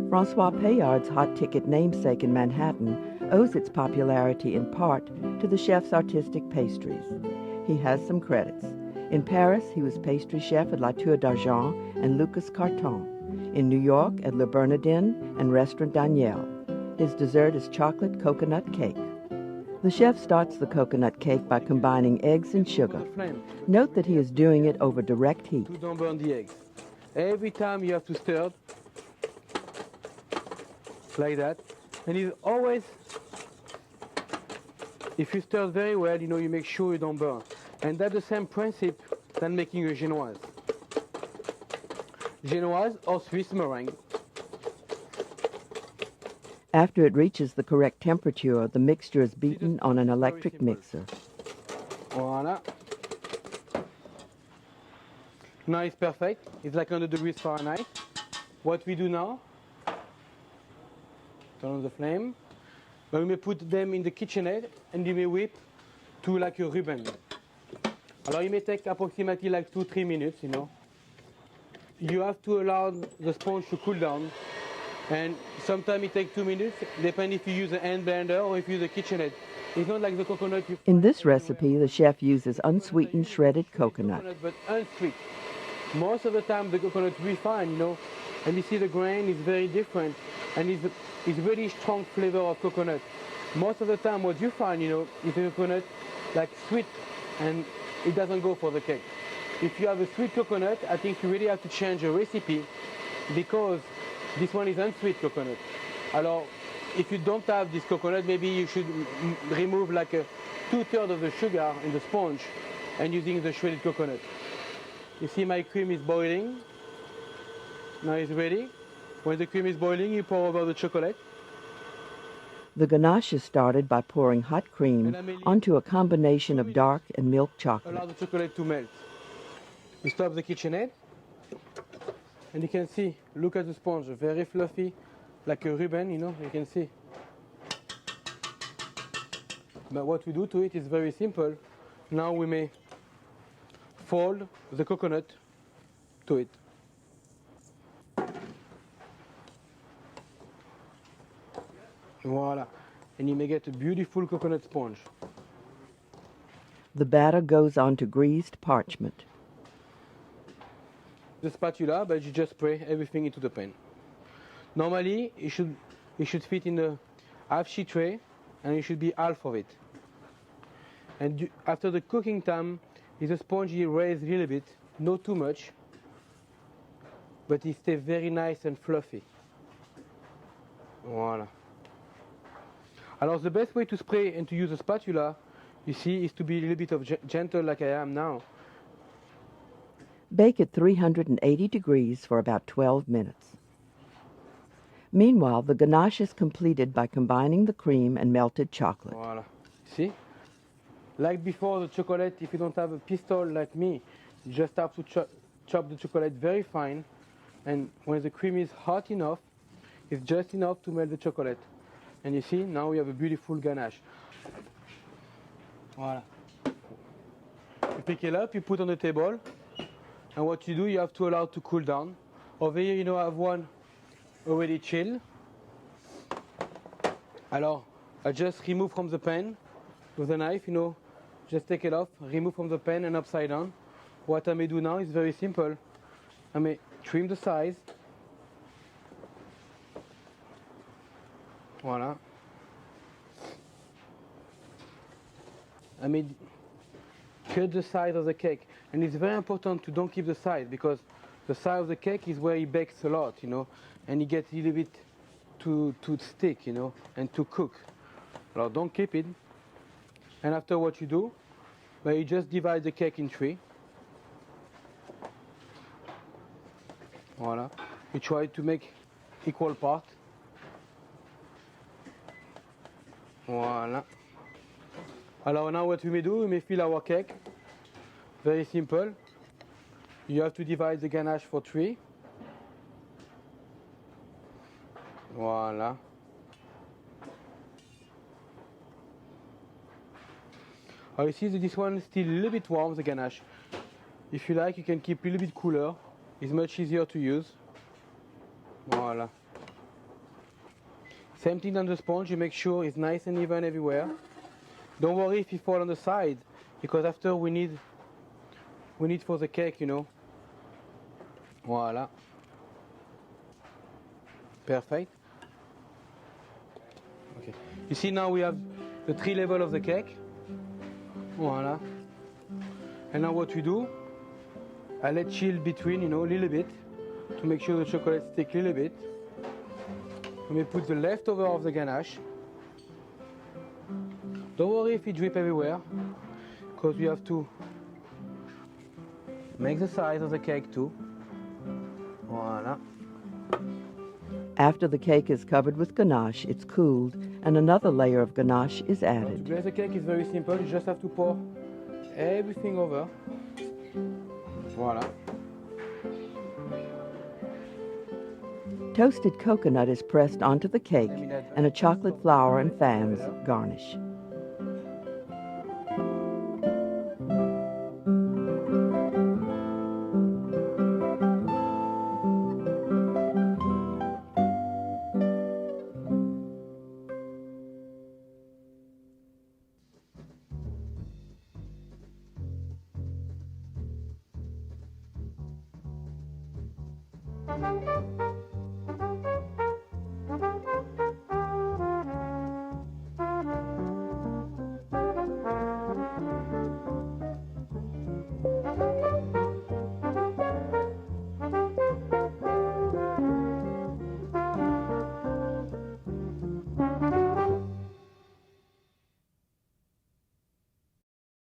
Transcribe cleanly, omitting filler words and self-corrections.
Francois Payard's hot ticket namesake in Manhattan owes its popularity in part to the chef's artistic pastries. He has some credits. In Paris, he was pastry chef at La Tour d'Argent and Lucas Carton. In New York, at Le Bernardin and Restaurant Daniel. His dessert is chocolate coconut cake. The chef starts the coconut cake by combining eggs and sugar. Note that he is doing it over direct heat. Don't burn the eggs. Every time you have to stir like that. And it's always, if you stir very well, you make sure you don't burn. And that's the same principle than making a Genoise. Genoise or Swiss meringue. After it reaches the correct temperature, the mixture is beaten on an electric mixer. Voila. Now it's perfect. It's like 100 degrees Fahrenheit. What we do now, turn on the flame. We may put them in the KitchenAid and you may whip to like a ribbon. Alors, it may take approximately like 2-3 minutes, You have to allow the sponge to cool down. And sometimes it takes 2 minutes, depending if you use a hand blender or if you use a KitchenAid. It's not like the coconut. In this recipe, the chef uses unsweetened shredded coconut. But unsweet. Most of the time, the coconut we find, and you see the grain is very different, and it's really strong flavor of coconut. Most of the time, what you find, is the coconut like sweet, and it doesn't go for the cake. If you have a sweet coconut, I think you really have to change your recipe because this one is unsweet coconut. Alors, if you don't have this coconut, maybe you should remove like 2/3 of the sugar in the sponge and using the shredded coconut. You see my cream is boiling. Now it's ready. When the cream is boiling, you pour over the chocolate. The ganache is started by pouring hot cream onto a combination of dark and milk chocolate. Allow the chocolate to melt. You stop the KitchenAid. And you can see, look at the sponge, very fluffy, like a ribbon, you can see. But what we do to it is very simple. Now we may fold the coconut to it. Voila. And you may get a beautiful coconut sponge. The batter goes onto greased parchment. The spatula, but you just spray everything into the pan. Normally, it should fit in a half-sheet tray, and it should be half of it. And after the cooking time, the sponge you raise a little bit, not too much, but it stays very nice and fluffy. Voila. Alors, the best way to spray and to use a spatula, you see, is to be a little bit of gentle like I am now. Bake at 380 degrees for about 12 minutes. Meanwhile, the ganache is completed by combining the cream and melted chocolate. Voila. See? Like before the chocolate, if you don't have a pistol like me, you just have to chop the chocolate very fine. And when the cream is hot enough, it's just enough to melt the chocolate. And you see, now we have a beautiful ganache. Voila. You pick it up, you put on the table. And what you do, you have to allow it to cool down. Over here, I have one already chilled. Alors, I just remove from the pan with a knife, just take it off, remove from the pan and upside down. What I may do now is very simple. I may trim the size. Voila. I may cut the side of the cake. And it's very important to don't keep the side because the side of the cake is where it bakes a lot, and it gets a little bit too thick, and to cook. Well, don't keep it. And after what you do, you just divide the cake in 3. Voila. You try to make equal part. Voila. Alors now what we may do, we may fill our cake. Very simple. You have to divide the ganache for 3. Voila. You see that this one is still a little bit warm, the ganache. If you like, you can keep a little bit cooler It's much easier to use. Voila. Same thing on the sponge, you make sure it's nice and even everywhere. Don't worry if you fall on the side, because after we need for the cake, you know. Voila. Perfect. Okay. You see now we have the 3 levels of the cake. Voila. And now what we do, I let chill between, you know, a little bit to make sure the chocolate stick a little bit. Let me put the leftover of the ganache. Don't worry if it drip everywhere, because we have to make the size of the cake too. Voila. After the cake is covered with ganache, it's cooled, and another layer of ganache is To added. glaze the cake is very simple. You just have to pour everything over. Voila. Toasted coconut is pressed onto the cake, and a chocolate flower and fans garnish.